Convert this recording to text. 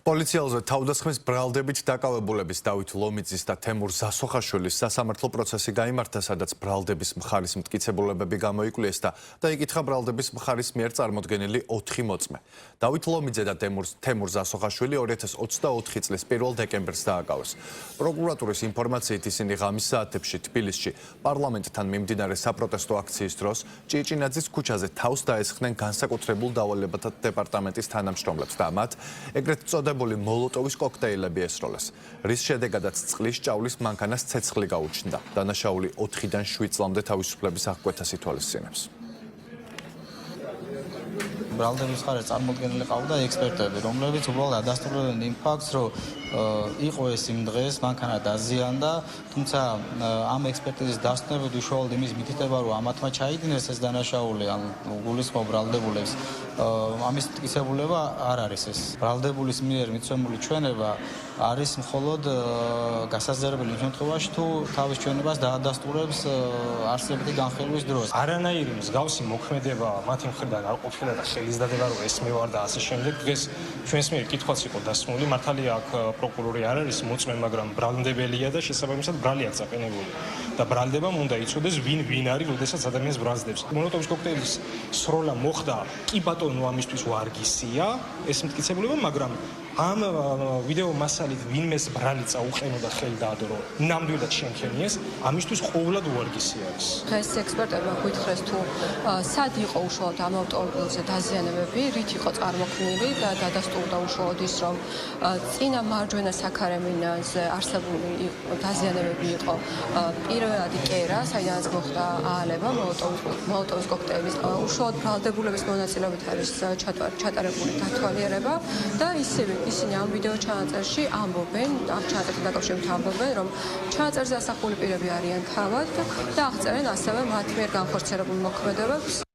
პოლიციელზე თავდასხმის ბრალდებით დაკავებულების დავით ლომიძის და თემურ ზასოხაშვილის სასამართლო პროცესი გაიმართა, სადაც ბრალდების მხარის მტკიცებულებები გამოიკვლიეს და იკითხა ბრალდების მხარის მიერ წარმოდგენილი 4 მოწმე. დავით ლომიძე და თემურ ზასოხაშვილი 2024 წლის 1 დეკემბერს დააკავეს. პროკურატურის ინფორმაციით ისინი ღამის საათებში თბილისში პარლამენტთან მიმდინარე საპროტესტო აქციის დროს ჭიჭინაძის ქუჩაზე თავს დაესხნენ განსაკუთრებულ დავალებათა დეპარტამენტის თანამშრომლებს და მათ ეგრეთ წოდებული მოლოტოვის კოქტეილები ესროლეს, რის შედეგადაც წყლის ჭავლის მანქანას ცეცხლი გაუჩნდა. დანაშაული 4-დან 7 წლამდე თავისუფლების აღკვეთას ითვალისწინებს. ბრალდების მხარეს წარმოდგენილი ყავდა ექსპერტები, რომლებიც უბრალოდ ადასტურებენ იმ ფაქტს, რომ იყო ეს იმ დღეს მანქანა დაზიანდა, თუმცა ამ ექსპერტიზის დასწრებით უშუალოდ იმის მითითება, რომ ამათმა ჩაიდინეს ეს დანაშაული, ან გულისხმობ ბრალდებულებს, ამის მტკიცებულება არ არის ეს. ბრალდებულის მიერ მიცემული ჩვენება არის მხოლოდ გასაზრდელი იმ შემთხვევაში, თუ თავის ჩვენებას დაადასტურებს არსებითი განხილვის დროს. არანაირი მსგავსი მოქმედება მათი მხრიდან არ ყოფილა და ხელისდადება რომ ეს მევარ და ასე შემდეგ. დღეს ჩვენს მიერ კითხვაც იყო დასმული, მართალია აქ პროკურორი არ არის მოწმე, მაგრამ ბრალდებელია და შესაბამისად ბრალი აქვს აყენებული. და ბრალდებამ უნდა იცოდეს ვინ არის, როდესაც ადამიანს ბრალდებს. მოლოტოვის კოქტეილის სროლა მოხდა, კი ბატონო, ამისთვის ვარგისია ეს მტკიცებულება, მაგრამ ამ ვიდეო მასალით ვინმეს ბრალი წაუყენოდა ხელი დაადო, ნამდვილად შემქენიეს, ამისთვის ყოვლად უარგისი არის. დღეს ექსპერტებმა გვითხრეს თუ სად იყო უშუალოდ ამ ავტომობილზე დაზიანებები, რით იყო წარმოქმნილი და დადასტურდა უშუალოდ ის, რომ წინა მარჯვენა საქარემინაზე არსებული დაზიანებები იყო პირველადი კერა, საიდანაც მოხდა აალება მოლოტოვის კოქტეილის. უშუალოდ ბრალდებულების მონაწილეობით არის ჩატარებული დათვალიერება და ისინი ამ ვიდეო ჩანაწერში ამბობენ, ამ ჩანაწერთან დაკავშირებით ამბობენ, რომ ჩანაწერზე ასახული პირები არიან თავად და აღწერენ ასევე მათ მიერ განხორციელებულ მოქმედებებს.